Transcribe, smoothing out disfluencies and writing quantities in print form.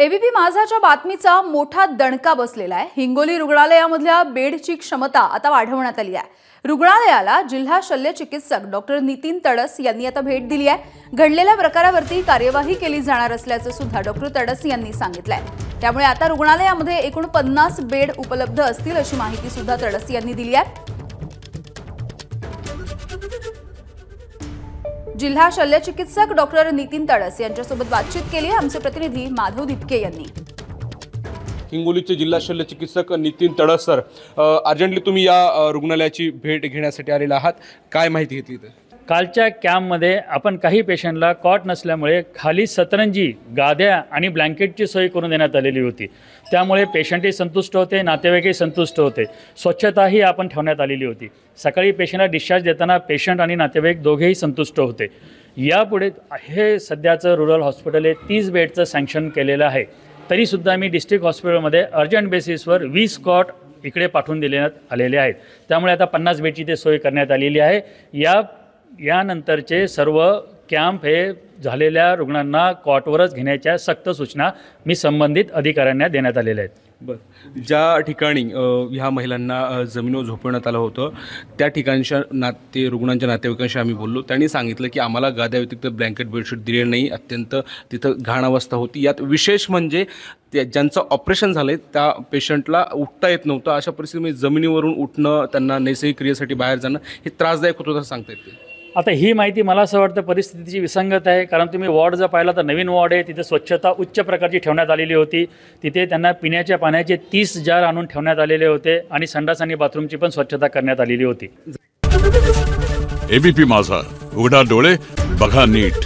ABP माझाच्या बातमीचा मोठा दणका बसलेला आहे। हिंगोली रुग्णालयामधल्या बेडची क्षमता आता वाढवण्यात आली आहे। रुग्णालयाला जिल्हा शल्य चिकित्सक डॉक्टर नितीन तडस यांनी आता भेट दिली आहे। घडलेल्या प्रकारावरती कार्यवाही केली जाणार असल्याचं सुद्धा डॉक्टर तडस यांनी सांगितलंय। त्यामुळे आता रुग्णालयामध्ये एकूण 50 बेड उपलब्ध असतील अशी माहिती सुद्धा तडस यांनी दिली आहे। जिल्हा शल्य चिकित्सक डॉक्टर नितीन तडस यांच्यासोबत बातचीत केली आमचे प्रतिनिधी माधव दिपके यांनी। हिंगोलीचे जिल्हा शल्य चिकित्सक नितीन तडस सर, अर्जंटली तुम्ही या रुग्णालयाची भेट घेण्यासाठी आलेला आहात, काय माहिती घेतली? कालच्या कॅम्पमध्ये आपण काही पेशंटला कॉट नसल्यामुळे खाली सतरंजी, गाद्या आणि ब्लँकेटची सोय करून देण्यात आलेली होती। त्यामुळे पेशंटही संतुष्ट होते, नातेवाईकही संतुष्ट होते। स्वच्छताही आपण ठेवण्यात आलेली होती। सकाळी पेशंटला डिस्चार्ज देताना पेशंट आणि नातेवाईक दोघेही संतुष्ट होते। यापुढे हे सध्याचं रुरल हॉस्पिटल हे 30 बेडचं सँक्शन केलेलं आहे। तरीसुद्धा मी डिस्ट्रिक्ट हॉस्पिटलमध्ये अर्जंट बेसिसवर 20 कॉट इकडे पाठवून देण्यात आलेले आहेत। त्यामुळे आता 50 बेडची ते सोय करण्यात आलेली आहे। यानंतरचे सर्व कॅम्प हे झालेल्या रुग्णांना कॉटवरच घेण्याच्या सक्त सूचना मी संबंधित अधिकाऱ्यांना देण्यात आलेल्या आहेत। बरं, ज्या ठिकाणी ह्या महिलांना जमिनीवर झोपवण्यात आलं होतं त्या ठिकाणच्या रुग्णांच्या नातेवाईकांशी आम्ही बोललो। त्यांनी सांगितलं की आम्हाला गाद्या व्यतिरिक्त ब्लँकेट बेडशीट दिले नाही, अत्यंत तिथं घाण अवस्था होती। यात विशेष म्हणजे ज्यांचं ऑपरेशन झालं त्या पेशंटला उठता येत नव्हतं। अशा परिस्थितीमध्ये जमिनीवरून उठणं, त्यांना नैसर्गिक क्रियेसाठी बाहेर जाणं हे त्रासदायक होतं असं सांगता येते। आता ही माहिती मला असं वाटतं परिस्थितीची विसंगत आहे, कारण तुम्ही वॉर्ड जर पाहिला तर नवीन वॉर्ड आहे, तिथे स्वच्छता उच्च प्रकारची ठेवण्यात आलेली होती। तिथे त्यांना पिण्याच्या पाण्याचे 30 जार आणून ठेवण्यात आलेले होते आणि संडास आणि बाथरूमची पण स्वच्छता करण्यात आलेली होती। एबीपी माझा, उघडा डोळे बघा नीट।